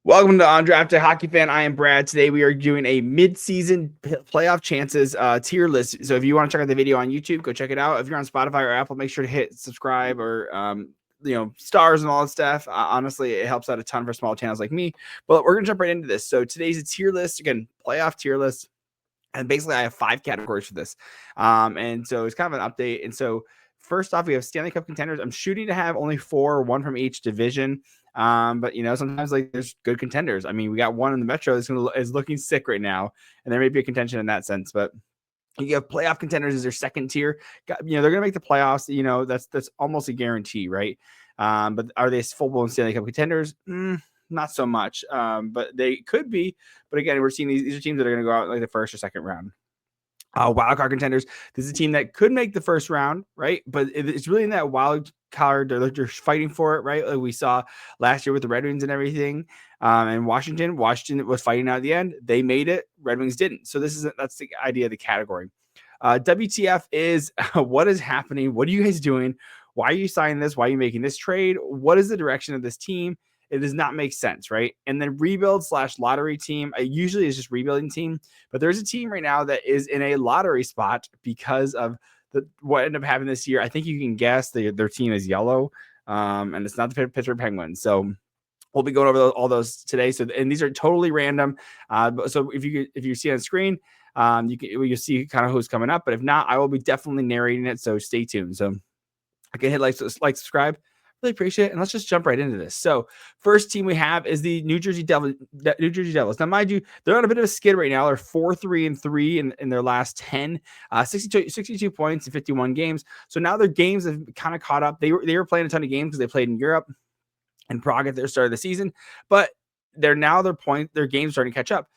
Welcome to Undrafted Hockey Fan. I am Brad. Today we are doing a mid-season playoff chances tier list. So if you want to check out the video on YouTube, go check it out. If you're on Spotify or Apple, make sure to hit subscribe or stars and all that stuff. Honestly, it helps out a ton for small channels like me. But we're gonna jump right into this. So today's a tier list, again, playoff tier list, and basically I have 5 categories for this. And so it's kind of an update. And so first off, we have Stanley Cup contenders. I'm shooting to have only 4, one from each division. But sometimes like there's good contenders. I mean, we got one in the Metro is looking sick right now, and there may be a contention in that sense. But you have playoff contenders as their second tier. They're going to make the playoffs. That's almost a guarantee, right? But are they full-blown Stanley Cup contenders? Not so much. But they could be. But again, we're seeing these are teams that are going to go out in like the first or second round. Wildcard contenders. This is a team that could make the first round, right? But it's really in that wild card. They're fighting for it, right? Like we saw last year with the Red Wings and everything. And Washington was fighting out at the end. They made it. Red Wings didn't. So that's the idea of the category. WTF is what is happening? What are you guys doing? Why are you signing this? Why are you making this trade? What is the direction of this team? It does not make sense, right? And then rebuild/lottery team. Usually it's just rebuilding team, but there's a team right now that is in a lottery spot because of what ended up happening this year. I think you can guess their team is yellow, and it's not the Pittsburgh Penguins. So we'll be going over all those today. So, and these are totally random. So if you see on screen, you'll see kind of who's coming up. But if not, I will be definitely narrating it. So stay tuned. So I can hit like, subscribe. Really appreciate it. And let's just jump right into this. So first team we have is the New Jersey Devils. Now, mind you, they're on a bit of a skid right now. They're 4-3-3 in their last 10, 62 points in 51 games. So now their games have kind of caught up. They were playing a ton of games because they played in Europe and Prague at their start of the season, but their games starting to catch up.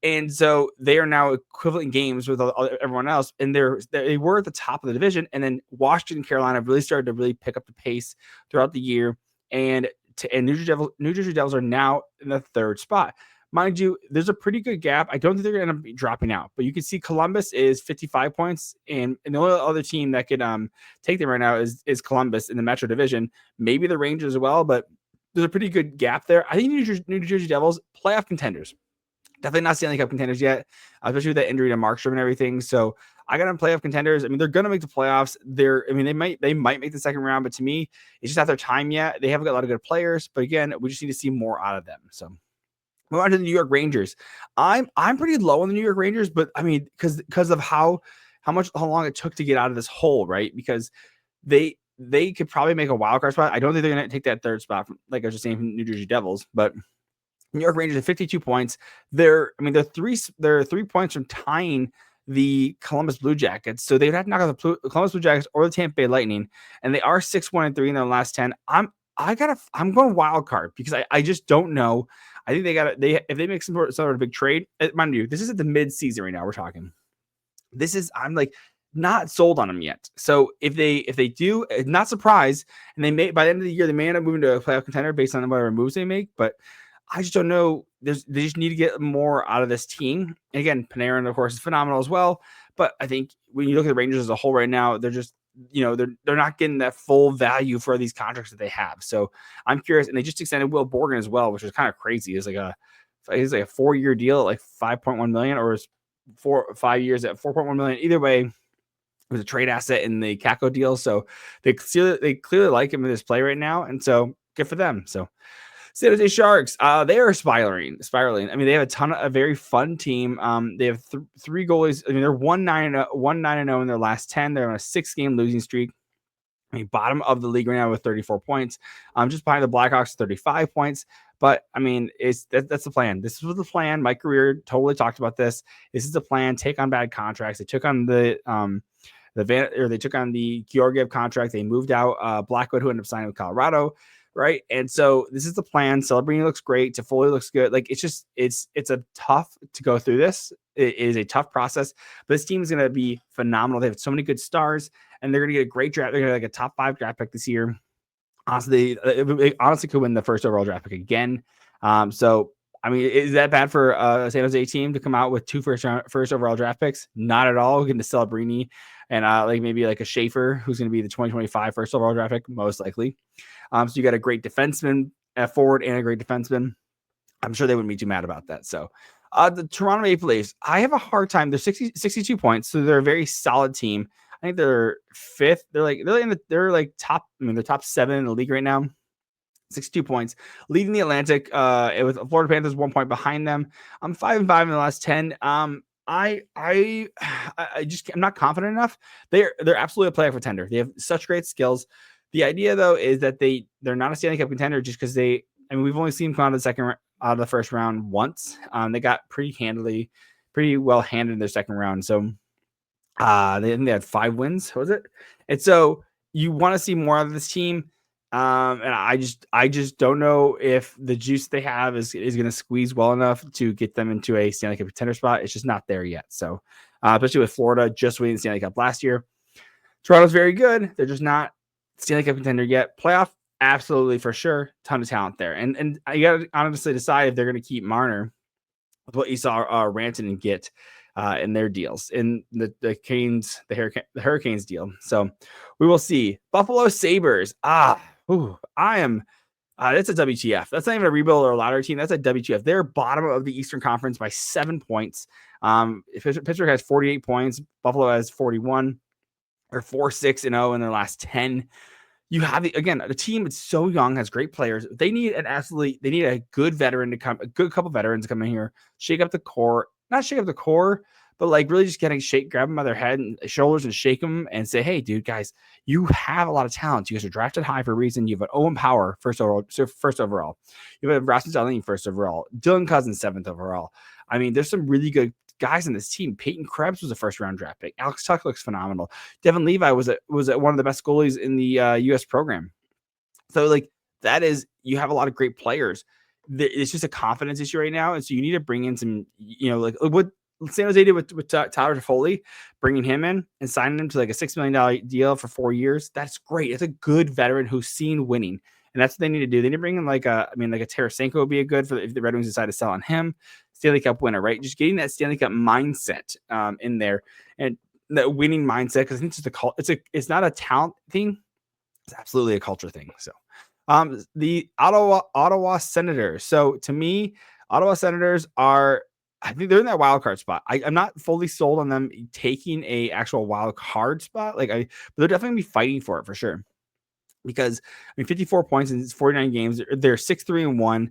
And so they are now equivalent games with everyone else. And they were at the top of the division. And then Washington and Carolina really started to really pick up the pace throughout the year. And New Jersey Devils are now in the third spot. Mind you, there's a pretty good gap. I don't think they're going to be dropping out. But you can see Columbus is 55 points. And the only other team that could take them right now is Columbus in the Metro Division. Maybe the Rangers as well. But there's a pretty good gap there. I think New Jersey Devils, playoff contenders. Definitely not Stanley Cup contenders yet, especially with that injury to Markstrom and everything. So I got them playoff contenders. I mean, they're going to make the playoffs. They might make the second round, but to me, it's just not their time yet. They haven't got a lot of good players, but again, we just need to see more out of them. So move on to the New York Rangers. I'm pretty low on the New York Rangers, but I mean, because of how long it took to get out of this hole, right? Because they could probably make a wild card spot. I don't think they're going to take that third spot from, like I was just saying, from New Jersey Devils, but New York Rangers at 52 points. They're 3 points from tying the Columbus Blue Jackets. So they'd have to knock out the Columbus Blue Jackets or the Tampa Bay Lightning. And they are 6-1-3 in their last 10. I'm going wild card because I just don't know. I think if they make some sort of big trade, mind you, this is at the mid-season right now. We're talking. I'm like not sold on them yet. So if they do, not surprised, and they may by the end of the year they may end up moving to a playoff contender based on whatever moves they make, but I just don't know. They just need to get more out of this team. And again, Panarin, of course, is phenomenal as well. But I think when you look at the Rangers as a whole right now, they're just, they're not getting that full value for these contracts that they have. So I'm curious. And they just extended Will Borgen as well, which is kind of crazy. It's like a 4-year deal at like $5.1 million, or is 5 years at $4.1 million. Either way, it was a trade asset in the Kako deal. So they clearly like him in this play right now. And so good for them. So San Jose Sharks, they are spiraling. I mean, they have a very fun team. They have 3 goalies. I mean, they're 1-9-0 in their last 10. They're on a 6-game losing streak. I mean, bottom of the league right now with 34 points. Just behind the Blackhawks, 35 points. But I mean, that's the plan. This was the plan. My career totally talked about this. This is the plan. Take on bad contracts. They took on they took on the Georgiev contract. They moved out Blackwood, who ended up signing with Colorado. Right. And so this is the plan. Celebrini looks great. Toffoli looks good. Like it's a tough to go through this. It is a tough process, but this team is going to be phenomenal. They have so many good stars and they're going to get a great draft. They're going to get like a top 5 draft pick this year. Honestly, it honestly could win the first overall draft pick again. So, I mean, is that bad for a San Jose team to come out with 2 first overall draft picks? Not at all. We're getting to Celebrini and maybe like a Schaefer, who's going to be the 2025 first overall draft pick, most likely. So you got a great defenseman at forward and a great defenseman. I'm sure they wouldn't be too mad about that. So the Toronto Maple Leafs, I have a hard time. They're 62 points, so they're a very solid team. I think they're fifth. They're like top. I mean, they're top 7 in the league right now. 62 points, leading the Atlantic. With Florida Panthers 1 point behind them. I'm 5-5 in the last 10. I'm not confident enough. They're absolutely a playoff contender. They have such great skills. The idea though is that they're not a Stanley Cup contender just because we've only seen them come out of the first round once. They got pretty well handed in their second round. So they had 5 wins, was it? And so you want to see more out of this team. And I just don't know if the juice they have is going to squeeze well enough to get them into a Stanley Cup contender spot. It's just not there yet. So, especially with Florida just winning the Stanley Cup last year, Toronto's very good. They're just not Stanley Cup contender yet. Playoff, absolutely for sure. Ton of talent there, and you got to honestly decide if they're going to keep Marner with what you saw Rantanen get in their deals in the Hurricanes deal. So we will see. Buffalo Sabres. That's a WTF. That's not even a rebuild or a lottery team. That's a WTF. They're bottom of the Eastern Conference by 7 points. Pittsburgh has 48 points. Buffalo has 41. Or 4-6-0 in their last 10. You have the team is so young, has great players. They need a good veteran to come, a good couple veterans to come in here, not shake up the core, but like really just grab them by their head and shoulders and shake them and say, hey, dude, guys, you have a lot of talent. You guys are drafted high for a reason. You have an Owen Power first overall. You have Rasmus Dahlin first overall. Dylan Cousins 7th overall. I mean, there's some really good guys in this team. Peyton Krebs was a first-round draft pick. Alex Tuch looks phenomenal. Devin Levi was one of the best goalies in the U.S. program. So, like, that is, you have a lot of great players. It's just a confidence issue right now, and so you need to bring in some, like what San Jose did with Tyler Toffoli, bringing him in and signing him to like a $6 million deal for 4 years. That's great. It's a good veteran who's seen winning. And that's what they need to do. They need to bring in like a Tarasenko would be a good if the Red Wings decide to sell on him. Stanley Cup winner, right? Just getting that Stanley Cup mindset in there and that winning mindset, because I think it's not a talent thing. It's absolutely a culture thing. So the Ottawa Senators. So to me, Ottawa Senators I think they're in that wild card spot. I'm not fully sold on them taking a actual wild card spot. But they're definitely gonna be fighting for it for sure. Because 54 points in 49 games. They're 6-3-1.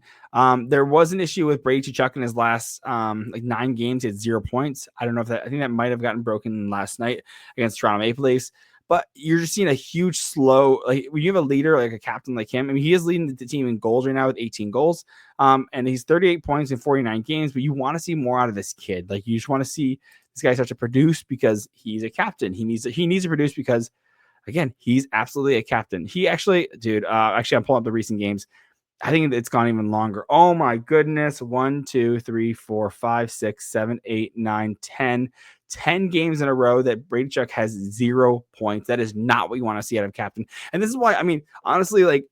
There was an issue with Brady Tkachuk in his last 9 games. He had 0 points. I don't know I think that might have gotten broken last night against Toronto Maple Leafs. But you're just seeing a huge slow, like when you have a leader, like a captain like him. I mean, he is leading the team in goals right now with 18 goals. And he's 38 points in 49 games. But you want to see more out of this kid. Like you just want to see this guy start to produce because he's a captain. He needs to produce because, again, he's absolutely a captain. He actually, dude, I'm pulling up the recent games. I think it's gone even longer. Oh my goodness. 1, 2, 3, 4, 5, 6, 7, 8, 9, 10. 10 games in a row that Brady Tkachuk has 0 points. That is not what you want to see out of captain. And this is why, honestly, like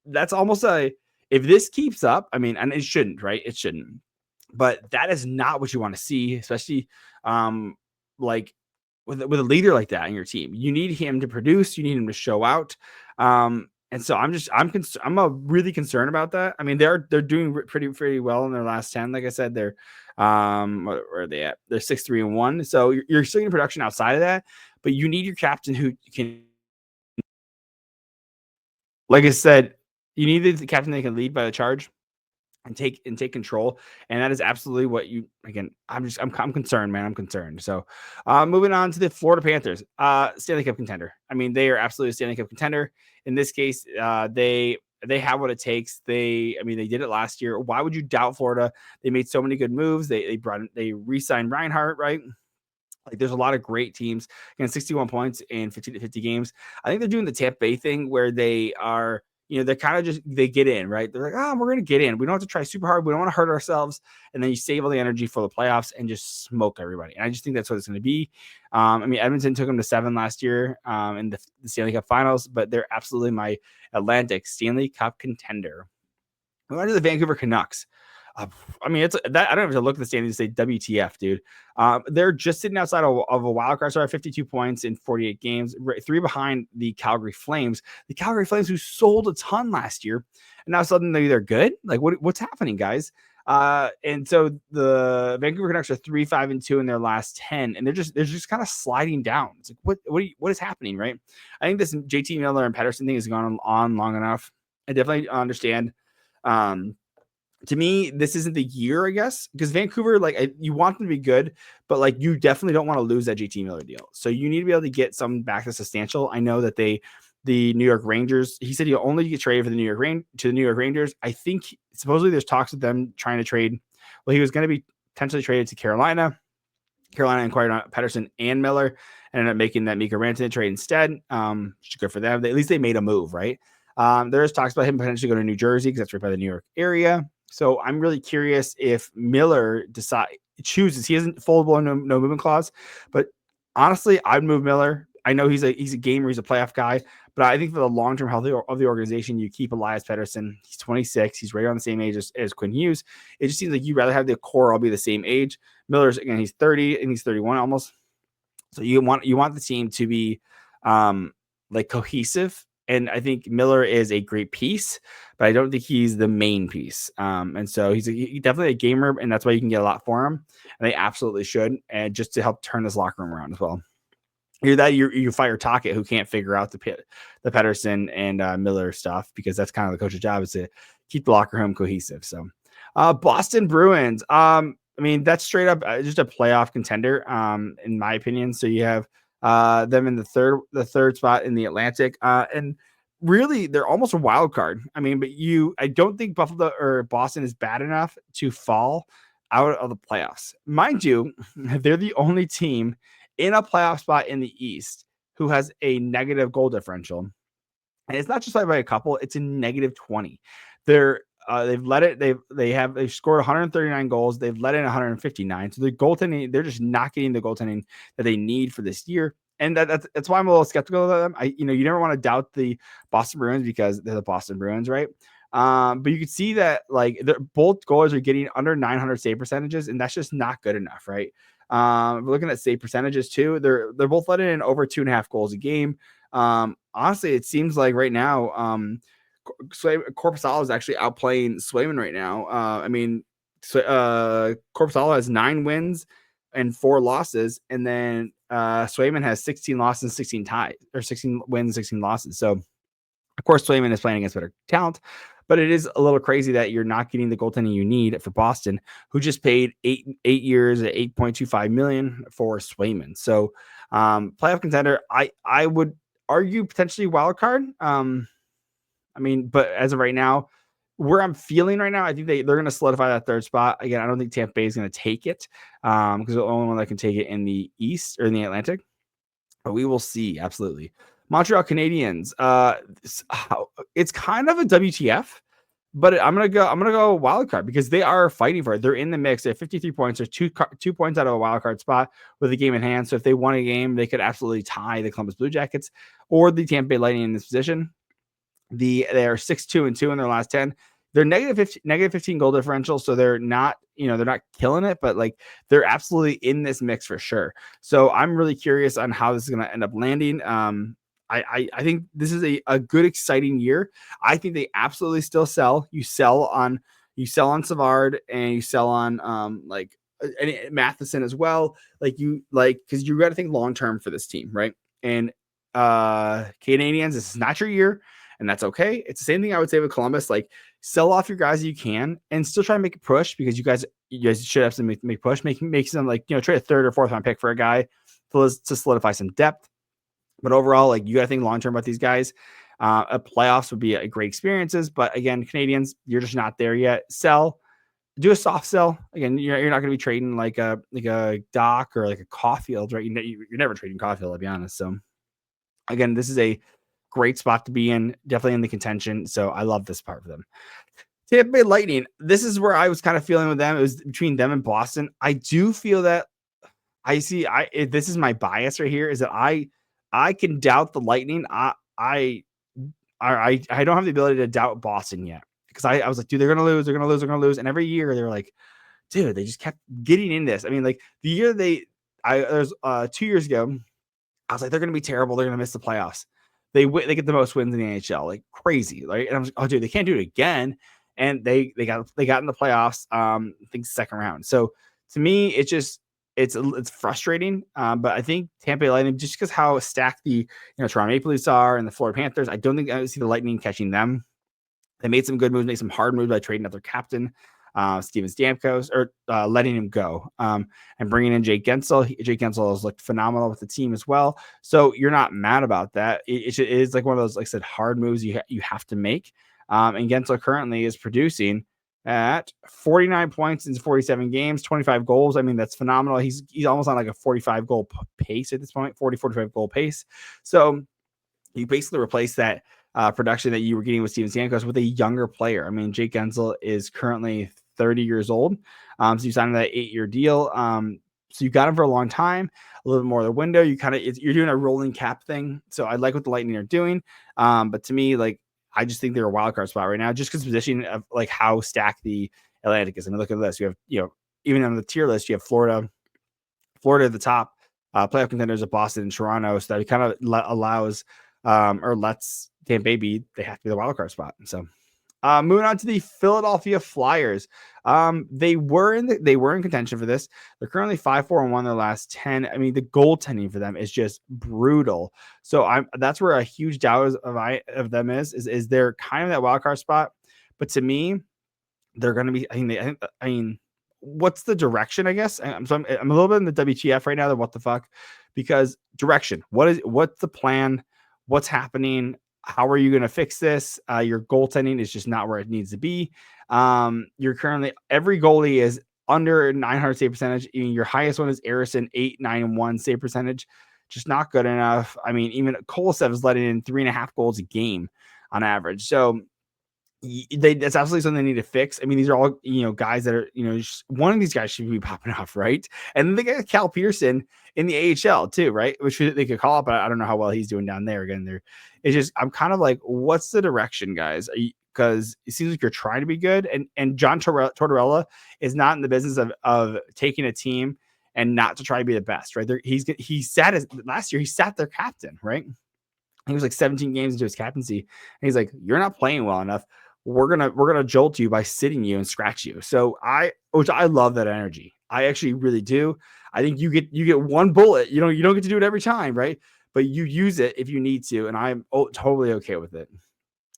that's almost if this keeps up, and it shouldn't, right? It shouldn't. But that is not what you want to see, especially like with a leader like that in your team. You need him to produce, you need him to show out. And so I'm really concerned about that. I mean, they're doing pretty well in their last 10. Like I said, they're where are they at? They're 6-3-1. So you're still getting production outside of that, but you need your captain who can, like I said, you need the captain that can lead by the charge and take control. And that is absolutely what I'm concerned, man. I'm concerned. So moving on to the Florida Panthers, Stanley Cup contender. I mean, they are absolutely a Stanley Cup contender. In this case, they have what it takes. They did it last year. Why would you doubt Florida? They made so many good moves. They re-signed Reinhart, right? Like there's a lot of great teams. Again, 61 points in 50 games. I think they're doing the Tampa Bay thing where they are, they're kind of they get in, right? They're like, we're going to get in. We don't have to try super hard. We don't want to hurt ourselves. And then you save all the energy for the playoffs and just smoke everybody. And I just think that's what it's going to be. Edmonton took them to 7 last year in the Stanley Cup finals, but they're absolutely my Atlantic Stanley Cup contender. We went to the Vancouver Canucks. It's that I don't have to look at the standings and say WTF, dude. They're just sitting outside of a wild card. So 52 points in 48 games, 3 behind the Calgary Flames. The Calgary Flames who sold a ton last year, and now suddenly they're good. Like what's happening, guys? And so the Vancouver Canucks are 3-5-2 in their last 10, and they're just kind of sliding down. It's like what is happening, right? I think this JT Miller and Pettersson thing has gone on long enough. I definitely understand. To me, this isn't the year, I guess, because Vancouver, like, you want them to be good, but like, you definitely don't want to lose that JT Miller deal. So you need to be able to get some back that's substantial. I know that the New York Rangers, he said he'll only get traded for the New York Rangers. I think supposedly there's talks with them trying to trade. Well, he was going to be potentially traded to Carolina. Carolina inquired on Pettersson and Miller and ended up making that Mikko Rantanen trade instead. Which is good for them. At least they made a move, right? There's talks about him potentially going to New Jersey because that's right by the New York area. So I'm really curious if Miller chooses. He hasn't foldable no movement clause, but honestly, I'd move Miller. I know he's a gamer, he's a playoff guy, but I think for the long term health of the organization, you keep Elias Pettersson. He's 26. He's right on the same age as Quinn Hughes. It just seems like you'd rather have the core all be the same age. Miller's, again, he's 30 and he's 31 almost. So you want the team to be like cohesive. And I think Miller is a great piece, but I don't think he's the main piece. And so he's definitely a gamer, and that's why you can get a lot for him. And they absolutely should, and just to help turn this locker room around as well. Either that, you fire Tocchet, who can't figure out the Pettersson and Miller stuff, because that's kind of the coach's job, is to keep the locker room cohesive. So, Boston Bruins. I mean, that's straight up just a playoff contender, in my opinion. So you have them in the third spot in the Atlantic, and really they're almost a wild card. I mean, but I don't think Buffalo or Boston is bad enough to fall out of the playoffs. Mind you, they're the only team in a playoff spot in the East who has a negative goal differential. And it's not just by a couple, it's a negative 20. They've scored 139 goals. They've let in 159. So the goaltending, they're just not getting the goaltending that they need for this year. And that's why I'm a little skeptical of them. You never want to doubt the Boston Bruins because they're the Boston Bruins, right? But you can see that like both goalers are getting under 900 save percentages, and that's just not good enough, right? We're looking at save percentages too. They're both letting in over 2.5 goals a game. Honestly, it seems like right now, Korpisalo is actually outplaying Swayman right now. I mean, Korpisalo has 9 wins and 4 losses, and then Swayman has 16 losses and 16 ties, or 16 wins, 16 losses. So, of course, Swayman is playing against better talent, but it is a little crazy that you're not getting the goaltending you need for Boston, who just paid 8 years at $8.25 million for Swayman. So, playoff contender, I would argue potentially wild card. I mean, but as of right now, where I'm feeling right now, I think they're going to solidify that third spot. Again, I don't think Tampa Bay is going to take it because they're the only one that can take it in the East or in the Atlantic. But we will see. Absolutely. Montreal Canadiens. It's kind of a WTF, but I'm gonna go wild card because they are fighting for it. They're in the mix. They have 53 points. They're 2 points out of a wild card spot with a game in hand. So if they won a game, they could absolutely tie the Columbus Blue Jackets or the Tampa Bay Lightning in this position. They are 6-2-2 in their last 10. They're negative 15 goal differential, so they're not killing it, but like they're absolutely in this mix for sure. So I'm really curious on how this is going to end up landing. I think this is a good, exciting year. I think they absolutely still sell. You sell on Savard, and you sell on and Matheson as well. Because you got to think long term for this team, right? And Canadiens, this is not your year. And that's okay. It's the same thing I would say with Columbus. Like, sell off your guys you can and still try to make a push, because you guys should have to make push, make some trade a third or fourth round pick for a guy to solidify some depth. But overall, like, you got to think long term about these guys. A playoffs would be a great experiences, but again, Canadians, you're just not there yet. Do a soft sell. Again, you're not going to be trading like a Doc or like a Caulfield, right? You're never trading Caulfield, I'll be honest. So again, this is a great spot to be in, definitely in the contention. So I love this part of them. Tampa Bay Lightning. This is where I was kind of feeling with them. It was between them and Boston. I do feel that this is my bias right here, is that I can doubt the Lightning. I don't have the ability to doubt Boston yet, because I was like, dude, they're gonna lose. And every year they're like, dude, they just kept getting in this. I mean, like the year there's 2 years ago, I was like, they're gonna be terrible. They're gonna miss the playoffs. They get the most wins in the NHL, like crazy, right? And I was like, oh, dude, they can't do it again. and they got in the playoffs. I think second round. So to me, it's frustrating. But I think Tampa Bay Lightning, just because how stacked the Toronto Maple Leafs are and the Florida Panthers, I don't think I see the Lightning catching them. They made some good moves, made some hard moves by trading out their captain, Steven Stamkos, or letting him go, and bringing in Jake Gensel. Jake Gensel has looked phenomenal with the team as well. So you're not mad about that. It is like one of those, like I said, hard moves you have to make. And Gensel currently is producing at 49 points in 47 games, 25 goals. I mean, that's phenomenal. He's almost on like a 45 goal pace at this point, 45 goal pace. So you basically replace that production that you were getting with Steven Stamkos with a younger player. I mean, Jake Gensel is currently 30 years old. So you signed that 8-year deal. So you got him for a long time, a little bit more of the window. You're doing a rolling cap thing. So I like what the Lightning are doing. But to me, like, I just think they're a wild card spot right now, just because position of like how stacked the Atlantic is. I mean, look at this. You have, even on the tier list, you have Florida at the top, playoff contenders of Boston and Toronto. So that kind of allows or lets Tampa Bay they have to be the wild card spot. So moving on to the Philadelphia Flyers. They were in contention for this. They're currently 5-4-1 their last 10. I mean, the goaltending for them is just brutal. So that's where a huge doubt of them is they're kind of that wild card spot. But to me, they're going to be. I mean, what's the direction? I guess I'm a little bit in the WTF right now. What the fuck? Because direction. What's the plan? What's happening? How are you going to fix this? Your goaltending is just not where it needs to be. You're currently, every goalie is under 900 save percentage. Even your highest one is Arison, 891 save percentage. Just not good enough. I mean, even Kolosev is letting in 3.5 goals a game on average. So that's absolutely something they need to fix. I mean, these are all, guys that are, one of these guys should be popping off, right? And then they got Cal Peterson in the AHL too, right? Which they could call up, but I don't know how well he's doing down there. Again, it's just, I'm kind of like, what's the direction, guys? Because it seems like you're trying to be good, and John Tortorella is not in the business of taking a team and not to try to be the best, right? Last year he sat their captain, right? He was like 17 games into his captaincy, and he's like, "You're not playing well enough. We're gonna jolt you by sitting you and scratch you." So I love that energy. I actually really do. I think you get one bullet. You don't get to do it every time, right? But you use it if you need to, and I'm totally okay with it.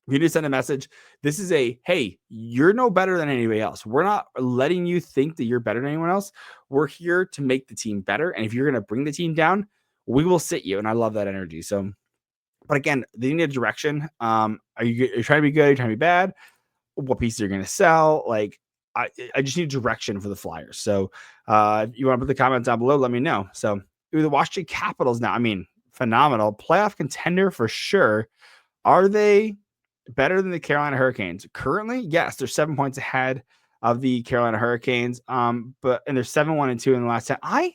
You need to send a message. This is hey, you're no better than anybody else. We're not letting you think that you're better than anyone else. We're here to make the team better, and if you're gonna bring the team down, we will sit you. And I love that energy. So. But again, they need a direction. Are you trying to be good? Are you trying to be bad? What pieces are you going to sell? Like, I just need direction for the Flyers. So if you want to put the comments down below, let me know. So the Washington Capitals now, I mean, phenomenal. Playoff contender for sure. Are they better than the Carolina Hurricanes? Currently, yes, they're 7 points ahead of the Carolina Hurricanes. And they're 7-1-2 in the last 10. I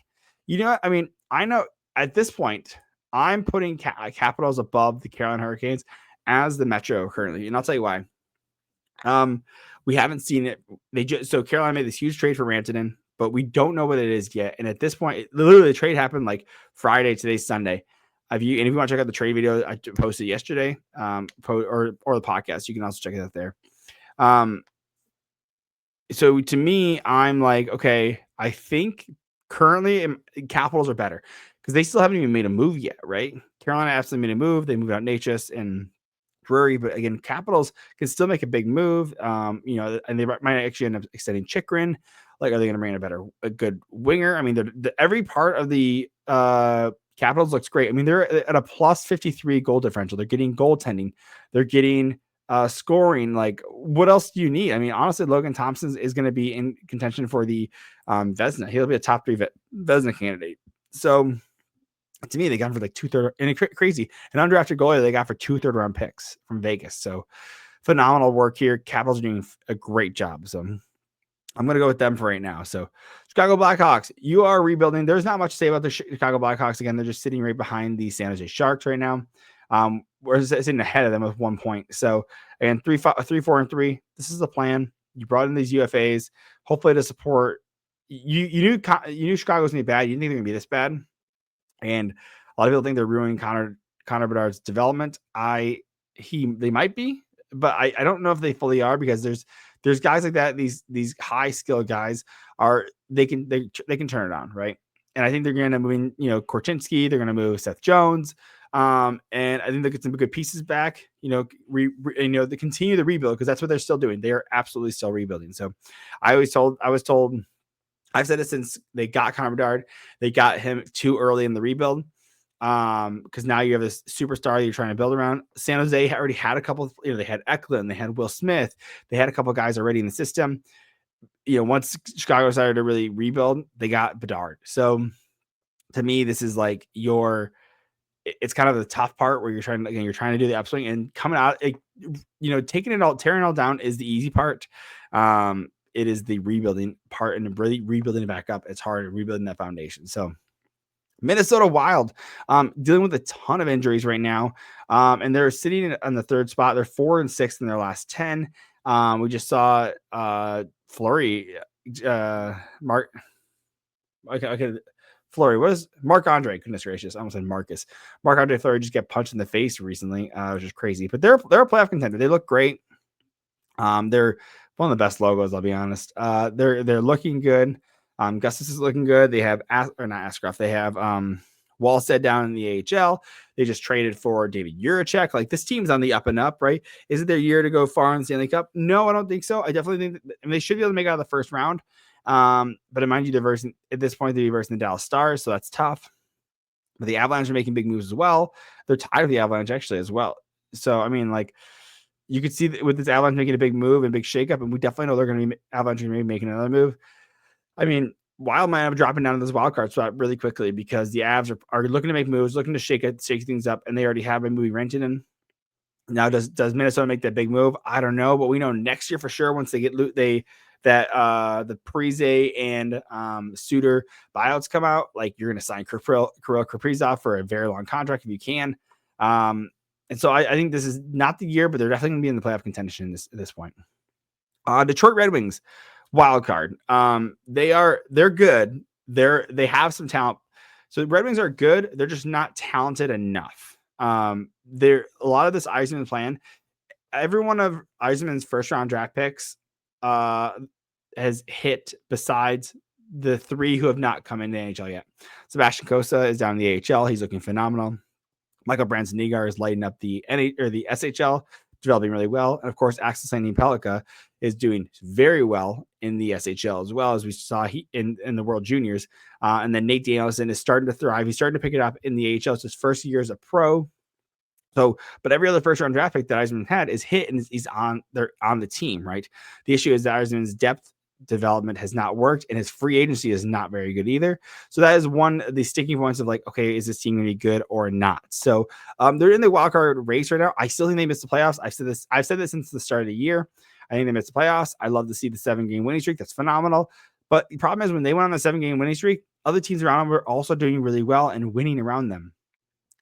know at this point, I'm putting Capitals above the Carolina Hurricanes as the Metro currently, and I'll tell you why. We haven't seen it. So Carolina made this huge trade for Rantanen, but we don't know what it is yet. And at this point, literally the trade happened like Friday. Today's Sunday. If you want to check out the trade video I posted yesterday, or the podcast, you can also check it out there. So to me, I'm like, okay, I think currently Capitals are better because they still haven't even made a move yet, right? Carolina absolutely made a move. They moved out Natchez and Drury, but again, Capitals can still make a big move. And they might actually end up extending Chikrin. Like, are they going to bring in a good winger? I mean, every part of the Capitals looks great. I mean, they're at a plus 53 goal differential. They're getting goaltending. They're getting scoring. Like, what else do you need? I mean, honestly, Logan Thompson is going to be in contention for the Vezina. He'll be a top 3 Vezina candidate. So to me, they got him for like 2/3, and crazy. An undrafted goalie they got for 2/3 round picks from Vegas. So phenomenal work here. Capitals are doing a great job. So I'm going to go with them for right now. So Chicago Blackhawks, you are rebuilding. There's not much to say about the Chicago Blackhawks. Again, they're just sitting right behind the San Jose Sharks right now. We're sitting ahead of them with 1 point. So again, 3-4-3. This is the plan. You brought in these UFAs, hopefully to support. You knew Chicago was going to be bad. You didn't think they're going to be this bad. And a lot of people think they're ruining Connor Bedard's development. They might be, but I don't know if they fully are, because there's there's guys like that. These high skill guys they can turn it on, right? And I think they're going to move in, Korchinski. They're going to move Seth Jones. And I think they'll get some good pieces back, they continue the rebuild because that's what they're still doing. They are absolutely still rebuilding. So I was told, I've said it since they got Connor Bedard, they got him too early in the rebuild. Because now you have this superstar you're trying to build around. San Jose already had a couple, they had Eklund, they had Will Smith, they had a couple of guys already in the system. Once Chicago started to really rebuild, they got Bedard. So to me, this is like it's kind of the tough part where you're trying to do the upswing and coming out, tearing it all down is the easy part. It is the rebuilding part and really rebuilding it back up. It's hard rebuilding that foundation. So Minnesota Wild, dealing with a ton of injuries right now. And they're sitting on the third spot. They're 4-6 in their last 10. We just saw Fleury, Fleury, what is Marc-Andre? Goodness gracious, I almost said Marcus. Marc-Andre Fleury just got punched in the face recently, which is crazy. But they're a playoff contender. They look great. They're one of the best logos, I'll be honest. They're looking good. Gustis is looking good. They have not Ascroft. They have Wallstead down in the AHL. They just traded for David Juracek. Like, this team's on the up and up, right? Is it their year to go far in the Stanley Cup? No, I don't think so. I definitely think they should be able to make it out of the first round. But mind you, at this point, they're versing the Dallas Stars, so that's tough. But the Avalanche are making big moves as well. They're tied with the Avalanche actually as well. So I mean, like, you could see that with this Avalanche making a big move and big shakeup, and we definitely know they're going to be Avalanche going to be making another move. I mean, Wild might have dropping down to this wild card spot really quickly because the Avs are looking to make moves, looking to shake things up, and they already have a movie rented in. Now, does Minnesota make that big move? I don't know, but we know next year for sure once they get the Parise and Suter buyouts come out, like, you're going to sign Kirill Kaprizov for a very long contract if you can. And so I think this is not the year, but they're definitely going to be in the playoff contention at this point. Detroit Red Wings, wild card. They're good. They have some talent. So the Red Wings are good. They're just not talented enough. They're a lot of this Yzerman plan. Every one of Yzerman's first round draft picks has hit besides the 3 who have not come into the NHL yet. Sebastian Cossa is down in the AHL. He's looking phenomenal. Michael Branson-Nigar is lighting up the SHL, developing really well. And of course, Axel Sandin-Pellikka is doing very well in the SHL as well, as we saw in the World Juniors. And then Nate Danielson is starting to thrive. He's starting to pick it up in the AHL. It's his first year as a pro. So, but every other first round draft pick that Yzerman had is hit and he's on the team, right? The issue is that Yzerman's depth development has not worked and his free agency is not very good either. So that is one of the sticking points of, like, okay, is this team going to be good or not? So they're in the wild card race right now. I still think they missed the playoffs. I've said this since the start of the year. I think they missed the playoffs. I love to see the 7-game winning streak. That's phenomenal. But the problem is when they went on the 7-game winning streak, other teams around them were also doing really well and winning around them.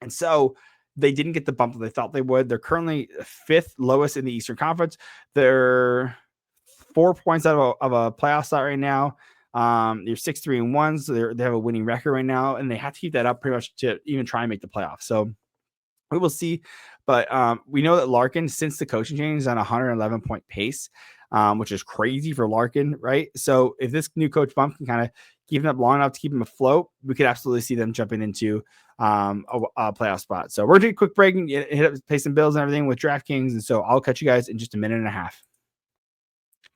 And so they didn't get the bump that they thought they would. They're currently 5th lowest in the Eastern Conference. They're 4 points out of a playoff slot right now. They're 6-3-1, so they have a winning record right now, and they have to keep that up pretty much to even try and make the playoffs. So we will see. But we know that Larkin, since the coaching change, is on a 111-point pace, which is crazy for Larkin, right? So if this new coach bump can kind of keep him up long enough to keep him afloat, we could absolutely see them jumping into a playoff spot. So we're going to take a quick break and hit up, pay some bills and everything with DraftKings. And so I'll catch you guys in just a minute and a half.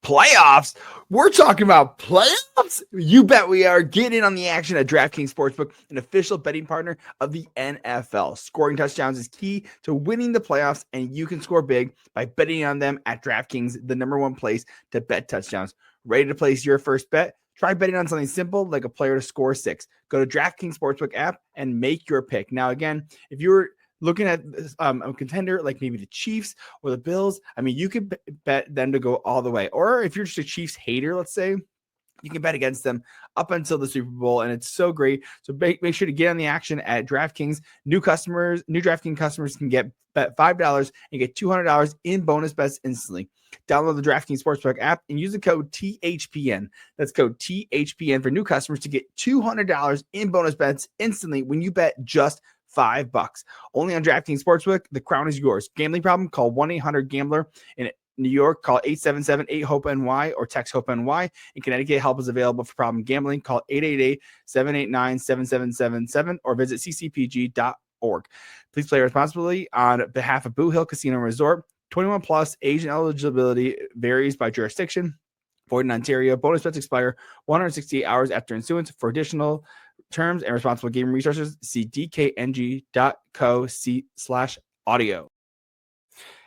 Playoffs? We're talking about playoffs? You bet we are. Get in on the action at DraftKings Sportsbook, an official betting partner of the NFL. Scoring touchdowns is key to winning the playoffs, and you can score big by betting on them at DraftKings, the #1 place to bet touchdowns. Ready to place your first bet? Try betting on something simple like a player to score 6. Go to DraftKings Sportsbook app and make your pick. Now, again, if you're looking at a contender like maybe the Chiefs or the Bills, I mean, you could bet them to go all the way. Or if you're just a Chiefs hater, let's say, you can bet against them up until the Super Bowl, and it's so great. So make sure to get on the action at DraftKings. New DraftKings customers can bet $5 and get $200 in bonus bets instantly. Download the DraftKings Sportsbook app and use the code THPN. That's code THPN for new customers to get $200 in bonus bets instantly when you bet just $5. Only on DraftKings Sportsbook. The crown is yours. Gambling problem? Call 1-800-GAMBLER. And New York, call 877-8-HOPE-NY or text HOPE-NY. In Connecticut, help is available for problem gambling. Call 888-789-7777 or visit ccpg.org. Please play responsibly on behalf of Boo Hill Casino Resort. 21 plus, age and eligibility varies by jurisdiction. Void in Ontario. Bonus bets expire 168 hours after issuance. For additional terms and responsible gaming resources, see dkng.co/audio.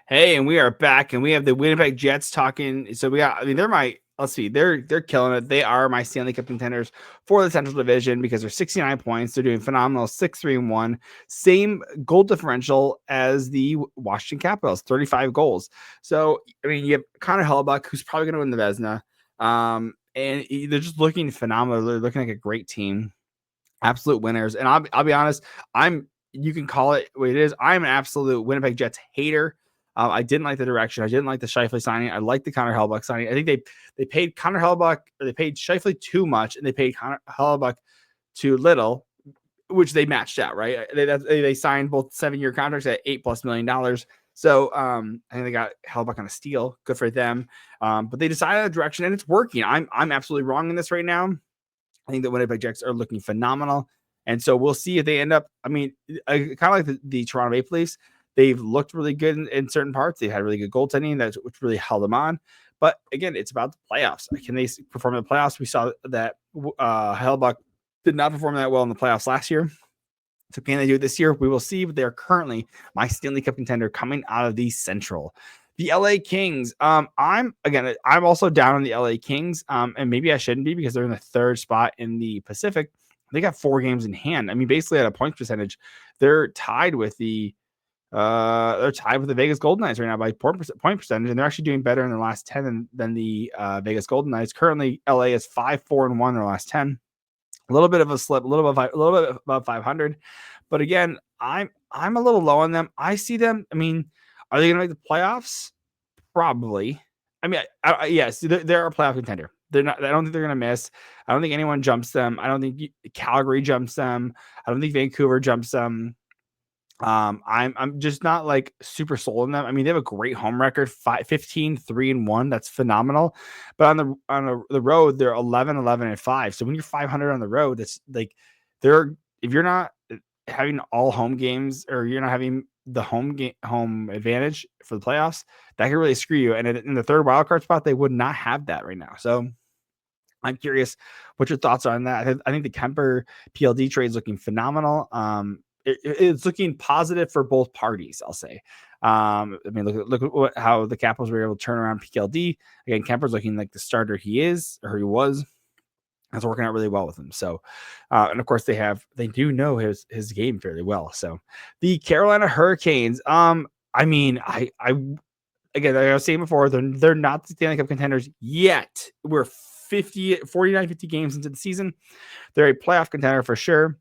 Hey, and we are back, and we have the Winnipeg Jets talking. So they're killing it. They are my Stanley Cup contenders for the Central Division because they're 69 points. They're doing phenomenal, 6-3-1. Same goal differential as the Washington Capitals, 35 goals. So, I mean, you have Connor Hellebuyck, who's probably going to win the Vezina. And they're just looking phenomenal. They're looking like a great team. Absolute winners. And I'll be honest, you can call it what it is. I'm an absolute Winnipeg Jets hater. I didn't like the direction. I didn't like the Scheifele signing. I like the Connor Hellebuyck signing. I think they paid Connor Hellebuyck, or they paid Scheifele too much, and they paid Connor Hellebuyck too little, which they matched out, right? They signed both 7-year contracts at $8+ million. So I think they got Hellebuyck on a steal. Good for them. But they decided on a direction, and it's working. I'm absolutely wrong in this right now. I think the Winnipeg Jets are looking phenomenal. And so we'll see if they end up, I mean, kind of like the Toronto Maple Leafs. They've looked really good in certain parts. They've had really good goaltending, which really held them on. But again, it's about the playoffs. Can they perform in the playoffs? We saw that Hellebuyck did not perform that well in the playoffs last year. So can they do it this year? We will see. But they're currently my Stanley Cup contender coming out of the Central. The LA Kings. I'm also down on the LA Kings. And maybe I shouldn't be because they're in the 3rd spot in the Pacific. They got 4 games in hand. I mean, basically at a point percentage, they're tied with the Vegas Golden Knights right now by point percentage, and they're actually doing better in their last 10 than the Vegas Golden Knights. Currently, LA is 5-4-1 in their last 10. A little bit of a slip, a little bit above 500. But again, I'm a little low on them. I see them. I mean, are they going to make the playoffs? Probably. I mean, yes, they're a playoff contender. They're not. I don't think they're going to miss. I don't think anyone jumps them. I don't think Calgary jumps them. I don't think Vancouver jumps them. I'm just not like super sold on them. I mean, they have a great home record, 15-3-1. That's phenomenal. But on the road, they're 11-11-5. So when you're 500 on the road, that's like if you're not having all home games or you're not having the home advantage for the playoffs, that can really screw you. And in the 3rd wildcard spot, they would not have that right now. So I'm curious what your thoughts are on that. I think the Kemper PLD trade is looking phenomenal. It's looking positive for both parties, I'll say. I mean, look at how the Capitals were able to turn around PLD. Again, Kemper's looking like the starter he was. That's working out really well with him. So, and of course they do know his game fairly well. So the Carolina Hurricanes, I mean, again, like I was saying before, they're not the Stanley Cup contenders yet. We're 49, 50 games into the season. They're a playoff contender for sure.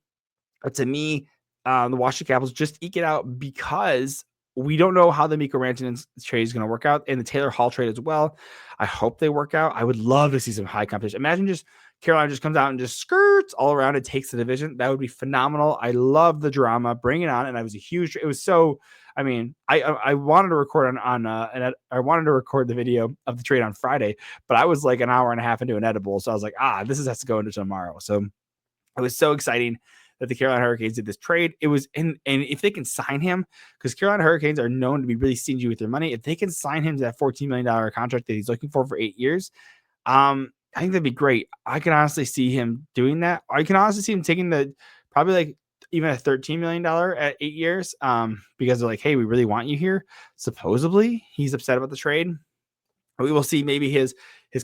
But to me, the Washington Capitals just eke it out because we don't know how the Mikko Rantanen trade is going to work out, and the Taylor Hall trade as well. I hope they work out. I would love to see some high competition. Imagine just Carolina just comes out and just skirts all around and takes the division. That would be phenomenal. I love the drama. Bring it on. And it was so, I mean, I wanted to record and I wanted to record the video of the trade on Friday, but I was like an hour and a half into an edible. So I was like, has to go into tomorrow. So it was so exciting that the Carolina Hurricanes did this trade. It was and if they can sign him, because Carolina Hurricanes are known to be really stingy with their money, if they can sign him to that $14 million contract that he's looking for 8 years, I think that'd be great. I can honestly see him doing that. I can honestly see him taking probably like even a $13 million at 8 years, because they're like, hey, we really want you here. Supposedly, he's upset about the trade. We will see. Maybe his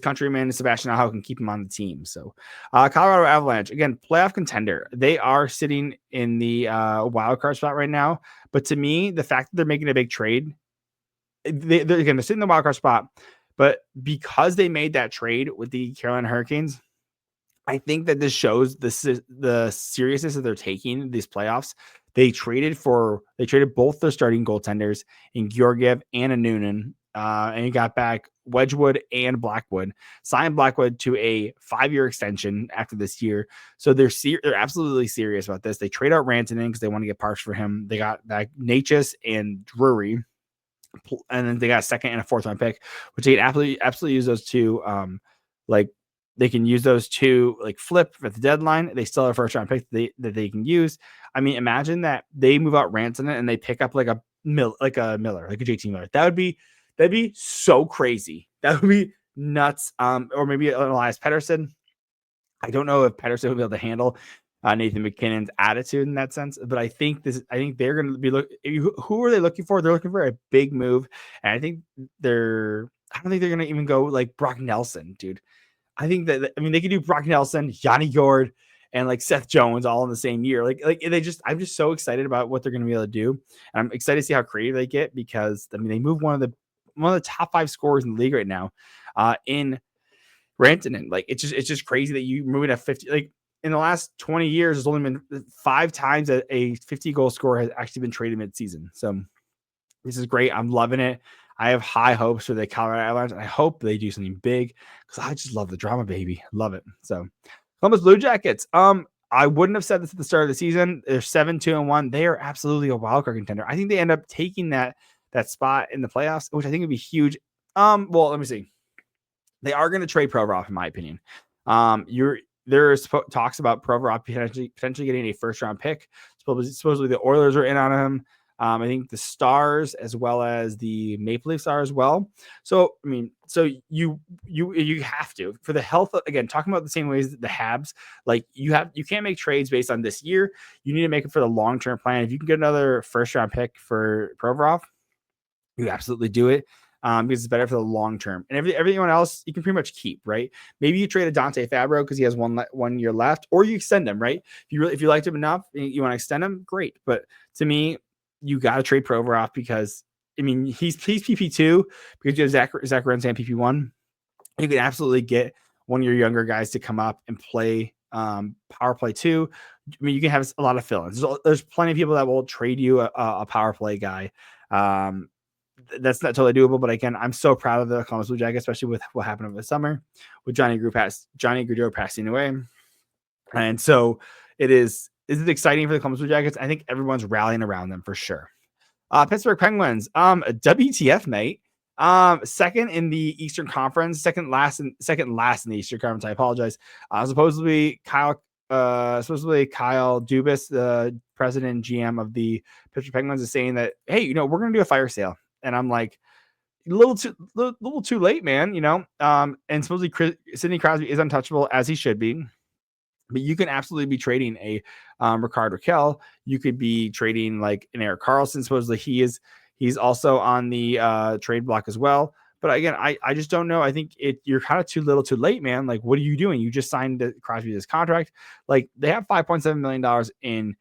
countryman Sebastian Aho can keep him on the team. So Colorado Avalanche, again, playoff contender. They are sitting in the wild card spot right now. But to me, the fact that they're making a big trade, they're sitting in the wild card spot. But because they made that trade with the Carolina Hurricanes, I think that this shows the seriousness that they're taking these playoffs. They traded both their starting goaltenders in Georgiev and a Noonan. And you got back Wedgwood and Blackwood, signed Blackwood to a 5-year extension after this year. So they're absolutely serious about this. They trade out Rantanen because they want to get parts for him. They got back Natchez and Drury. and then they got a second and a fourth round pick, which they can absolutely use those two. Like they can use those two like flip at the deadline. They still have a first round pick that they can use. I mean, imagine that they move out Rantanen and they pick up like a Miller, like a JT Miller. That'd be so crazy. That would be nuts. Or maybe Elias Pettersson. I don't know if Pettersson will be able to handle Nathan McKinnon's attitude in that sense, but I think they're going to be who are they looking for? They're looking for a big move, and I don't think they're going to even go like Brock Nelson, dude. I think they could do Brock Nelson, Yanni Gord, and like Seth Jones all in the same year. I'm just so excited about what they're going to be able to do, and I'm excited to see how creative they get because they move one of the top 5 scorers in the league right now, in Rantanen. Like it's just crazy that you moving at 50. Like in the last 20 years, there's only been 5 times that a 50 goal scorer has actually been traded mid-season. So this is great. I'm loving it. I have high hopes for the Colorado Avalanche, and I hope they do something big because I just love the drama, baby. Love it. So Columbus Blue Jackets. I wouldn't have said this at the start of the season. They're 7-2-1. They are absolutely a wildcard contender. I think they end up taking that spot in the playoffs, which I think would be huge. Well, let me see. They are going to trade Provorov, in my opinion. There's talks about Provorov potentially getting a first round pick. Supposedly the Oilers are in on him. I think the Stars as well as the Maple Leafs are as well. So I mean, so you have to, for the health of, again, talking about the same ways that the Habs, like you can't make trades based on this year. You need to make it for the long term plan. If you can get another first round pick for Provorov, you absolutely do it. Because it's better for the long term, and everyone else you can pretty much keep, right? Maybe you trade a Dante Fabro because he has one year left, or you extend him, right? If you liked him enough, you want to extend him, great. But to me, you got to trade Provorov because I mean he's PP2 because you have Zach Renz and PP1. You can absolutely get one of your younger guys to come up and play power play 2. I mean, you can have a lot of fill-ins. There's plenty of people that will trade you a power play guy. That's not totally doable, but again, I'm so proud of the Columbus Blue Jackets, especially with what happened over the summer with Johnny Gaudreau passing away. And so is exciting for the Columbus Blue Jackets. I think everyone's rallying around them for sure. Pittsburgh Penguins, WTF, mate. Second in the Eastern Conference, second last in the Eastern Conference. I apologize. Supposedly Kyle Dubas, the president and GM of the Pittsburgh Penguins, is saying that, hey, we're going to do a fire sale. And I'm like, a little too late, man, and supposedly Sidney Crosby is untouchable, as he should be. But you can absolutely be trading a Rickard Rakell. You could be trading like an Erik Karlsson. Supposedly he's also on the trade block as well. But again, I just don't know. I think you're kind of too little too late, man. Like, what are you doing? You just signed Crosby this contract. Like, they have $5.7 million in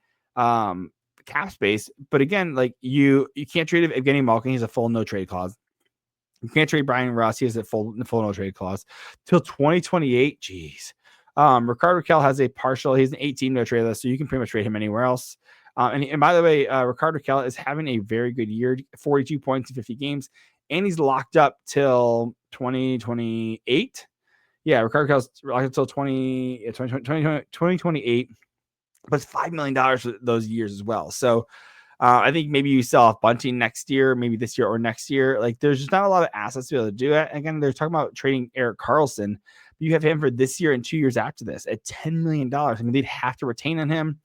cap space. But again, like you can't trade Evgeny Malkin. He's a full no trade clause. You can't trade Brian Ross. He has a full no trade clause till 2028. Jeez. Rickard Rakell has he's an 18 no trade list, so you can pretty much trade him anywhere else. And by the way, Rickard Rakell is having a very good year, 42 points in 50 games, and he's locked up till 2028. Yeah, Rickard Rakell's locked up till 2028, but it's $5 million for those years as well. So I think maybe you sell off Bunting next year, maybe this year or next year. Like, there's just not a lot of assets to be able to do it. Again, they're talking about trading Erik Karlsson. You have him for this year and 2 years after this at $10 million. I mean, they'd have to retain on him.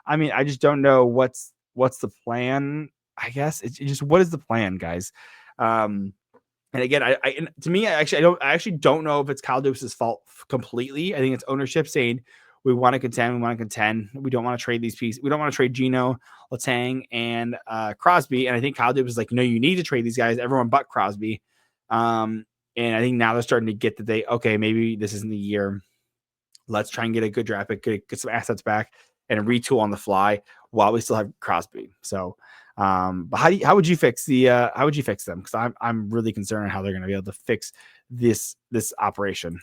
I mean, I just don't know what's the plan. I guess it's just, what is the plan, guys? And again, I actually don't know if it's Kyle Dubas' fault completely. I think it's ownership saying we want to contend. We don't want to trade these pieces. We don't want to trade Gino, Letang, and Crosby. And I think Kyle Dubas is like, no, you need to trade these guys, everyone but Crosby. And I think now they're starting to get that maybe this isn't the year. Let's try and get a good draft pick, get some assets back, and retool on the fly while we still have Crosby. So, but how would you fix them? Because I'm really concerned on how they're going to be able to fix this operation.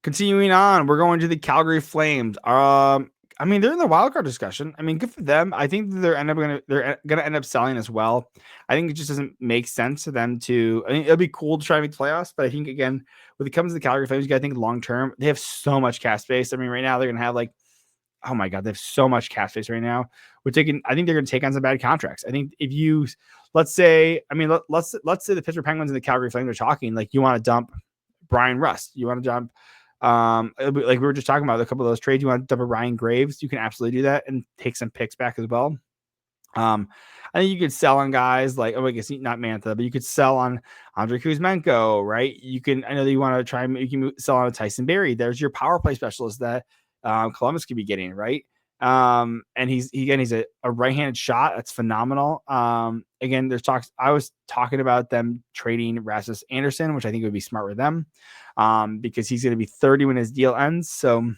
Continuing on, we're going to the Calgary Flames. I mean, they're in the wildcard discussion. I mean, good for them. I think they're gonna end up selling as well. I think it just doesn't make sense to them to. I think it'll be cool to try and make playoffs, but I think again, when it comes to the Calgary Flames, you got to think long term. They have so much cap space. I mean, right now they're gonna have like oh my God, they have so much cap space right now, which I think they're going to take on some bad contracts. I think if you, let's say the Pittsburgh Penguins and the Calgary Flames are talking, like you want to dump Brian Rust, you want to dump, like we were just talking about a couple of those trades, you want to dump a Ryan Graves, you can absolutely do that and take some picks back as well. I think you could sell on guys like, I guess not Mantha, but you could sell on Andrei Kuzmenko, right? I know that you want to try, you can sell on a Tyson Barrie. There's your power play specialist that Columbus could be getting, right? And he's a right-handed shot. That's phenomenal. Again, there's talks. I was talking about them trading Rasmus Anderson, which I think would be smart with them, because he's going to be 30 when his deal ends. So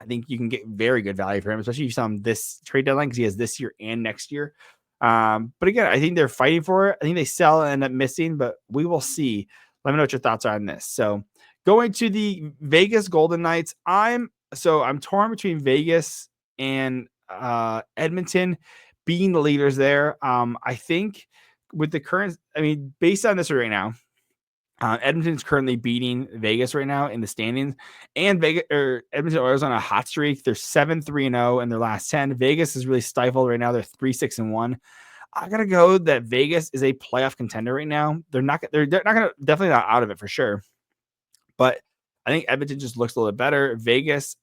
I think you can get very good value for him, especially if you sell him this trade deadline, because he has this year and next year. But again, I think they're fighting for it. I think they sell and end up missing, but we will see. Let me know what your thoughts are on this. So going to the Vegas Golden Knights, I'm torn between Vegas and Edmonton being the leaders there. I think with the current, based on this right now, Edmonton's currently beating Vegas right now in the standings, and Edmonton Oilers on a hot streak. They're 7-3-0 in their last 10. Vegas is really stifled right now. They're 3-6-1. I gotta go that Vegas is a playoff contender right now. They're definitely not out of it for sure, but I think Edmonton just looks a little bit better. Vegas,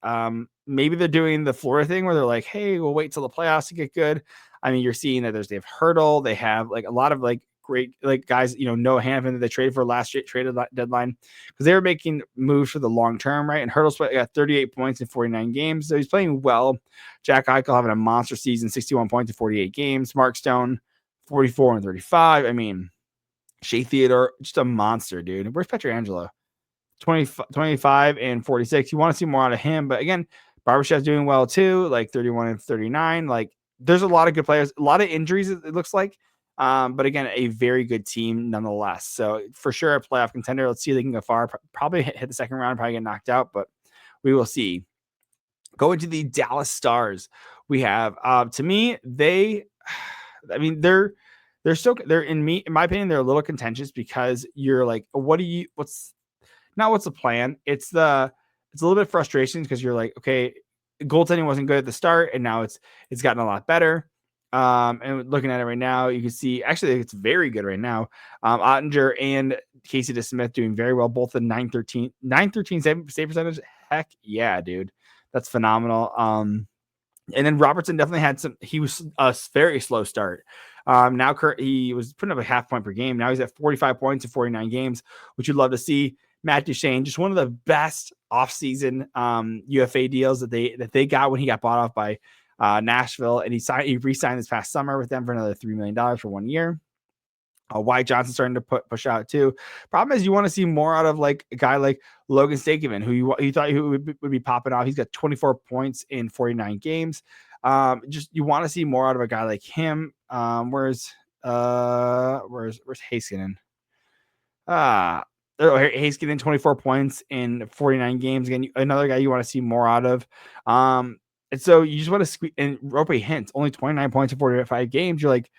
maybe they're doing the Florida thing where they're like, hey, we'll wait till the playoffs to get good. You're seeing that they have Hurdle, they have like a lot of like great like guys, Noah Hanifin that they traded for last trade deadline, because they were making moves for the long term, right? And Hurdle's got 38 points in 49 games, so he's playing well. Jack Eichel having a monster season, 61 points in 48 games. Mark Stone, 44 and 35. Shea Theodore, just a monster, dude. Where's Pietrangelo? 25 and 46. You want to see more out of him, but again, Barbashev's doing well too, like 31 and 39. Like there's a lot of good players, a lot of injuries, it looks like. But again, a very good team nonetheless. So for sure, a playoff contender. Let's see if they can go far. Probably hit the second round, probably get knocked out, but we will see. Going to the Dallas Stars, we have to me, they're in my opinion, they're a little contentious, because you're like, what's the plan? It's a little bit of frustration, because you're like, okay, goaltending wasn't good at the start, and now it's gotten a lot better. And looking at it right now, you can see actually it's very good right now. Ottinger and Casey DeSmith doing very well, both the 913 save percentage. Heck yeah, dude, that's phenomenal. And then Robertson definitely had he was a very slow start. Now he was putting up a half point per game. Now he's at 45 points in 49 games, which you'd love to see. Matt Duchene, just one of the best offseason UFA deals that they got when he got bought off by Nashville, and he re-signed this past summer with them for another $3 million for 1 year. Wyatt Johnson starting to push out too. Problem is, you want to see more out of like a guy like Logan Stankoven, who you thought would be popping off. He's got 24 points in 49 games. Just you want to see more out of a guy like him. Where's Heiskanen? Heiskanen, 24 points in 49 games. Again, another guy you want to see more out of. And so you just want to squeeze in Rope Hintz, only 29 points in 45 games. You're like,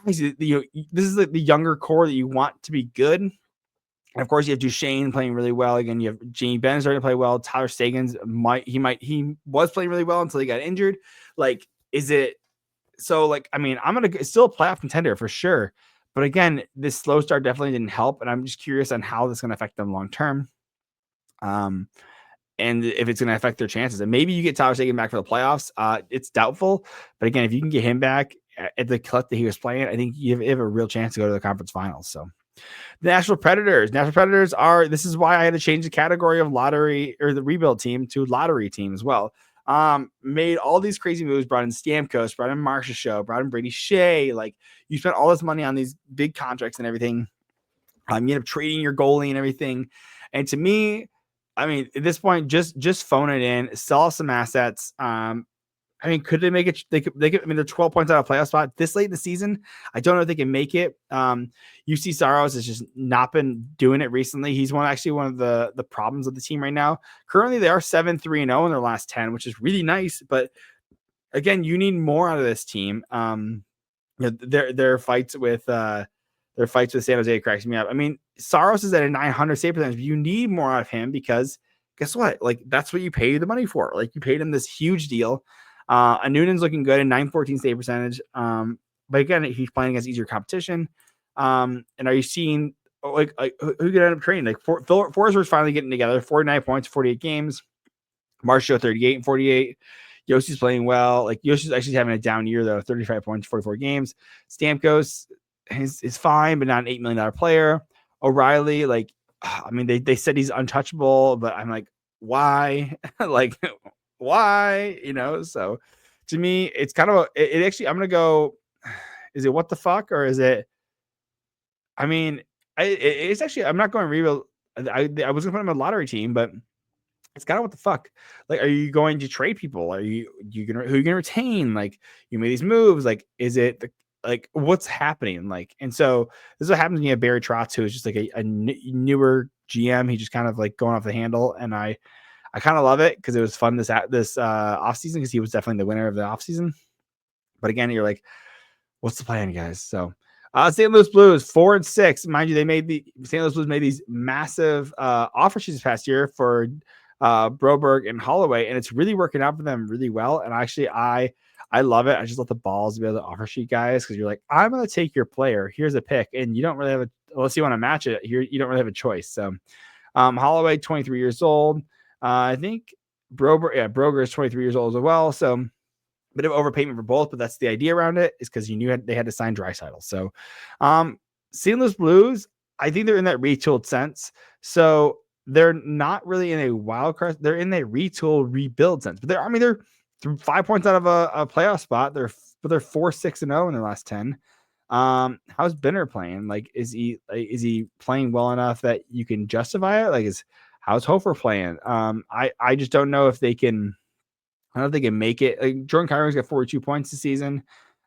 guys, this is the younger core that you want to be good. And of course, you have Duchene playing really well. Again, you have Jamie Benn starting to play well. Tyler Seguin's he was playing really well until he got injured. Like, is it so? Like, I'm still a playoff contender for sure. But again, this slow start definitely didn't help, and I'm just curious on how this is going to affect them long term. And if it's going to affect their chances. And maybe you get Tyler Seguin back for the playoffs. It's doubtful. But again, if you can get him back at the clip that he was playing, I think you have a real chance to go to the conference finals. So the Nashville Predators this is why I had to change the category of lottery or the rebuild team to lottery team as well. Made all these crazy moves, brought in Stamkos, brought in Marcia Show, brought in Brady Shea. Like, you spent all this money on these big contracts and everything. You end up trading your goalie and everything. And to me, at this point, just phone it in, sell some assets. Could they make it? They could. They're 12 points out of playoff spot this late in the season. I don't know if they can make it. UC Saros has just not been doing it recently. He's one of the problems of the team right now. Currently, they are 7-3-0 in their last 10, which is really nice. But again, you need more out of this team. Their fights with San Jose cracks me up. Saros is at a 900 save percentage. But you need more out of him because guess what? Like, that's what you pay the money for. Like, you paid him this huge deal. Noonan's looking good in 914 save percentage. But again, he's playing against easier competition. And are you seeing like who could end up trading? Like Forsberg's finally getting together. 49 points, 48 games. Marshall 38 and 48. Yossi's playing well. Like Yossi's actually having a down year though. 35 points, 44 games. Stamkos is fine, but not an $8 million player. O'Reilly, like, I mean, they said he's untouchable, but I'm like, why? Like, why? You know, so to me, it's kind of it actually, I'm gonna go, is it what the fuck, or is it, I mean, it's actually, I'm not going rebuild. I was gonna put him on a lottery team, but it's kind of what the fuck. Like, are you going to trade people? Are you gonna, who are you gonna retain? Like, you made these moves. Like, is it like what's happening? Like, and so this is what happens when you have Barry Trotz, who is just like a newer GM. He just kind of like going off the handle, and I kind of love it because it was fun this offseason because he was definitely the winner of the offseason. But again, you're like, what's the plan, guys? So St. Louis Blues 4-6. Mind you, St. Louis Blues made these massive offer sheets this past year for Broberg and Holloway, and it's really working out for them really well. And actually, I love it. I just love the balls to be able to offer sheet guys, because you're like, I'm going to take your player. Here's a pick, and you don't really have unless you want to match it here, you don't really have a choice. So Holloway, 23 years old. I think Broger is 23 years old as well. So bit of overpayment for both, but that's the idea around it, is because you knew they had to sign Draisaitl. So St. Louis Blues, I think they're in that retooled sense. So they're not really in a wild card. They're in a retool rebuild sense. But they're 5 points out of a playoff spot. They're 4-6-0 in their last 10. How's Benner playing? Like, is he playing well enough that you can justify it? Like, how's Hofer playing? I just don't know if they can. I don't know if they can make it. Like, Jordan Kyrie's got 42 points this season.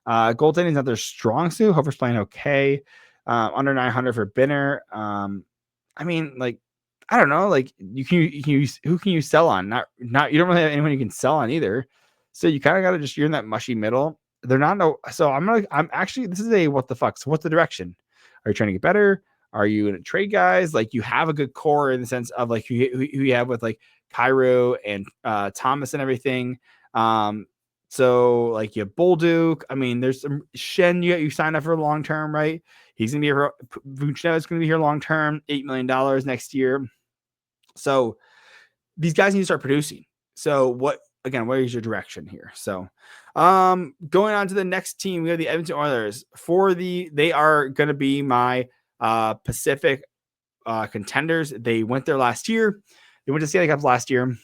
Goaltending is not their strong suit. Hofer's playing okay. Under 900 for Benner. I mean, like, I don't know. Like, you can use, who can you sell on? Not you don't really have anyone you can sell on either. So you kind of got to just, you're in that mushy middle. They're not so I'm actually, this is a what the fuck. So what's the direction? Are you trying to get better? Are you going to trade guys? Like, you have a good core in the sense of like who you have with like Cairo and Thomas and everything. So like you have Bolduc. I mean, there's some Shen you signed up for long term, right? He's gonna be here. Vuchnev's gonna be here long term, $8 million next year. So these guys need to start producing. So what is your direction here? So going on to the next team, we have the Edmonton Oilers. They are gonna be my Pacific contenders. They went there last year. They went to Stanley Cup last year.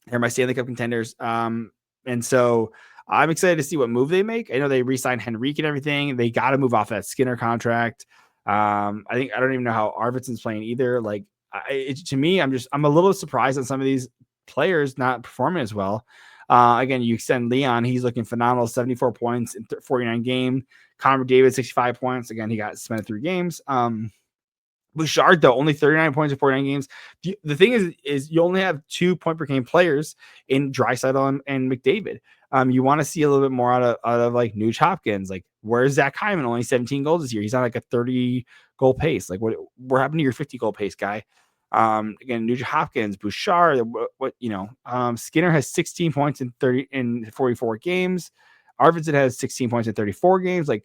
They're my Stanley Cup contenders. And so I'm excited to see what move they make. I know they re-signed Henrique and everything. They got to move off that Skinner contract. I don't even know how Arvidsson's playing either. Like, to me, I'm a little surprised on some of these players not performing as well. Again, you extend Leon. He's looking phenomenal. 74 points in 49 games. Connor McDavid, 65 points. Again, he got suspended 3 games. Bouchard, though, only 39 points in 49 games. The thing is you only have 2 point per game players in Draisaitl and McDavid. You want to see a little bit more out of like Nuge Hopkins. Like, where's Zach Hyman? Only 17 goals this year. He's on like a 30 goal pace. Like, what happened to your 50 goal pace, guy? Again, Nuge Hopkins, Bouchard, Skinner has 16 points in 44 games. Arvidsson has 16 points in 34 games. Like,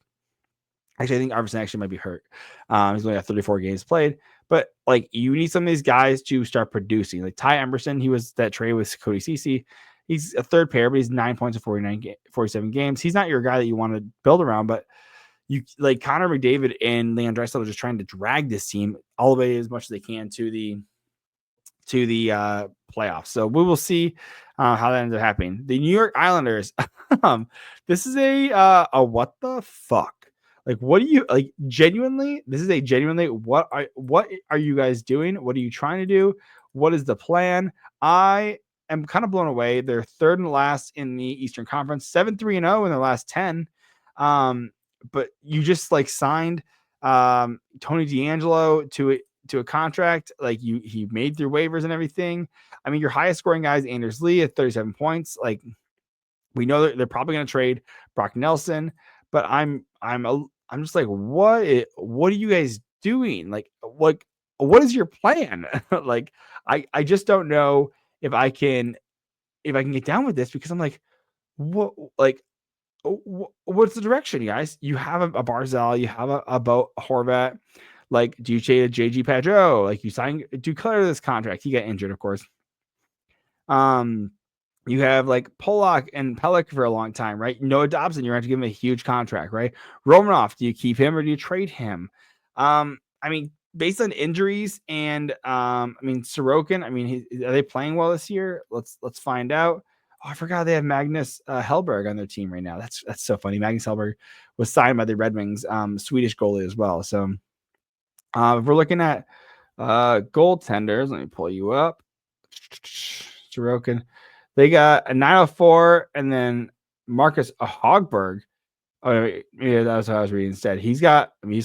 actually, I think Arvidsson actually might be hurt. He's only got 34 games played. But, like, you need some of these guys to start producing. Like, Ty Emerson, he was that trade with Cody Ceci. He's a third pair, but he's 9 points in 47 games. He's not your guy that you want to build around, but you like Connor McDavid and Leon Draisaitl are just trying to drag this team all the way as much as they can to the playoffs. So we will see how that ends up happening. The New York Islanders. This is a what the fuck? Like, what do you like? Genuinely, this is a genuinely what are you guys doing? What are you trying to do? What is the plan? I am kind of blown away. They're third and last in the Eastern Conference, 7-3-0 in their last 10. But you just like signed Tony DeAngelo to a contract. Like, he made through waivers and everything. I mean, your highest scoring guy is Anders Lee at 37 points. Like, we know that they're probably going to trade Brock Nelson, but I'm just like, what are you guys doing? Like, what is your plan? Like, I just don't know if I can get down with this, because I'm like, what, like, what's the direction, you guys? You have a Barzal, you have a Horvat. Like, do you trade a JG Padro? Like, you sign Duclair this contract. He got injured, of course. You have like Polak and Pelech for a long time, right? Noah Dobson, you're going to give him a huge contract, right? Romanov, do you keep him or do you trade him? I mean, based on injuries and I mean Sorokin, I mean, are they playing well this year? Let's find out. Oh, I forgot they have Magnus Hellberg on their team right now. That's so funny. Magnus Hellberg was signed by the Red Wings, Swedish goalie as well. So if we're looking at goaltenders, let me pull you up. Sorokin. They got a 904 and then Marcus Hogberg. Oh, yeah, that's what I was reading instead. He's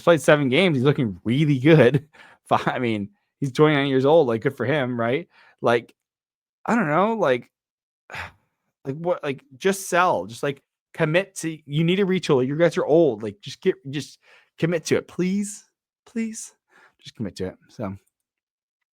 played 7 games. He's looking really good. I mean, he's 29 years old. Like, good for him, right? Like, I don't know, like what, like, just sell, just like commit to, you need a retool. You guys are old. Like, just commit to it, please. Just commit to it. So,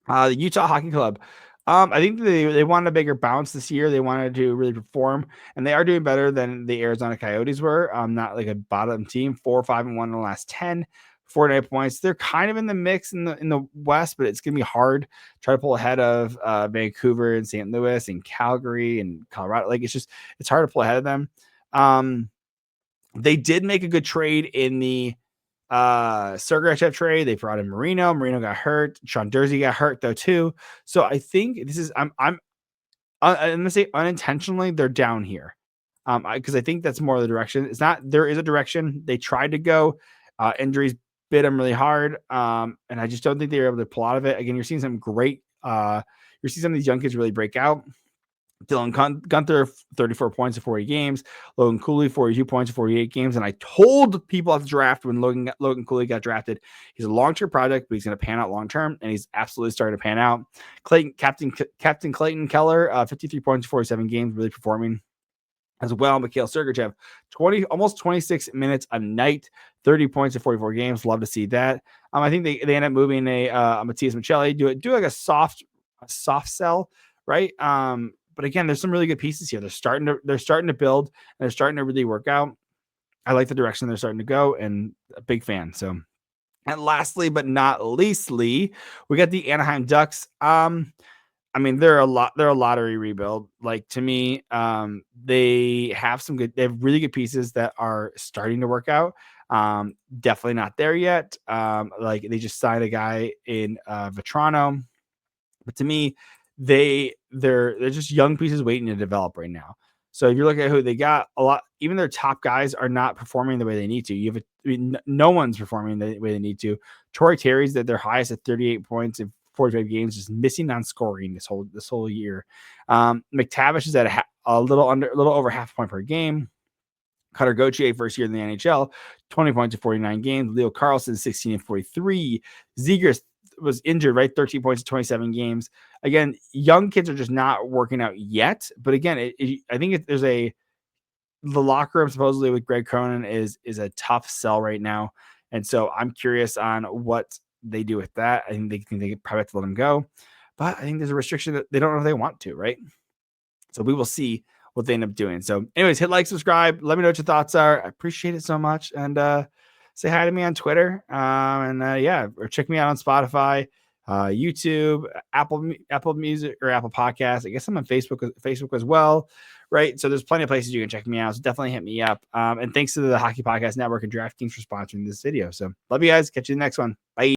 the Utah Hockey Club. I think they wanted a bigger bounce this year. They wanted to really perform, and they are doing better than the Arizona Coyotes were. Not like a bottom team, 4-5-1 in the last 10, 49 points. They're kind of in the mix in the West, but it's gonna be hard. Try to pull ahead of Vancouver and St. Louis and Calgary and Colorado. Like, it's hard to pull ahead of them. They did make a good trade in the Sergachev trade. They brought in Marino got hurt. Sean Durzi got hurt though too. So I think this is, I'm gonna say unintentionally they're down here, because I think that's more of the direction. It's not, there is a direction they tried to go. Injuries bit them really hard, and I just don't think they were able to pull out of it. Again, you're seeing some great, you're seeing some of these young kids really break out. Dylan Gunther, 34 points in 40 games. Logan Cooley, 42 points in 48 games. And I told people at the draft when Logan Cooley got drafted, he's a long-term project, but he's going to pan out long-term, and he's absolutely starting to pan out. Captain Clayton Keller, 53 points in 47 games, really performing as well. Mikhail Sergachev, almost 26 minutes a night, 30 points in 44 games. Love to see that. I think they end up moving a Matias Michelli, do like a soft sell, right? But again, there's some really good pieces here. They're starting to build, and they're starting to really work out. I like the direction they're starting to go, and a big fan. So, and lastly, but not leastly, we got the Anaheim Ducks. I mean, they're a lottery rebuild. Like, to me, they have really good pieces that are starting to work out. Definitely not there yet. Like, they just signed a guy in Vetrano, but to me, they're just young pieces waiting to develop right now. So if you look at who they got, a lot, even their top guys are not performing the way they need to. No one's performing the way they need to. Troy Terry's at their highest at 38 points in 45 games, just missing on scoring this whole year. McTavish is at a little over half a point per game. Cutter Gauthier, first year in the NHL, 20 points in 49 games. Leo Carlson, 16 and 43. Zegras was injured, right? 13 points in 27 games. Again, young kids are just not working out yet. But again, I think the locker room supposedly with Greg Cronin is a tough sell right now. And so I'm curious on what they do with that. I think they probably have to let him go. But I think there's a restriction that they don't know if they want to, right? So we will see what they end up doing. So anyways, hit like, subscribe. Let me know what your thoughts are. I appreciate it so much. And say hi to me on Twitter. Yeah, or check me out on Spotify, YouTube, Apple Music, or Apple Podcasts. I guess I'm on Facebook as well, right? So there's plenty of places you can check me out. So definitely hit me up. And thanks to the Hockey Podcast Network and DraftKings for sponsoring this video. So love you guys. Catch you in the next one. Bye.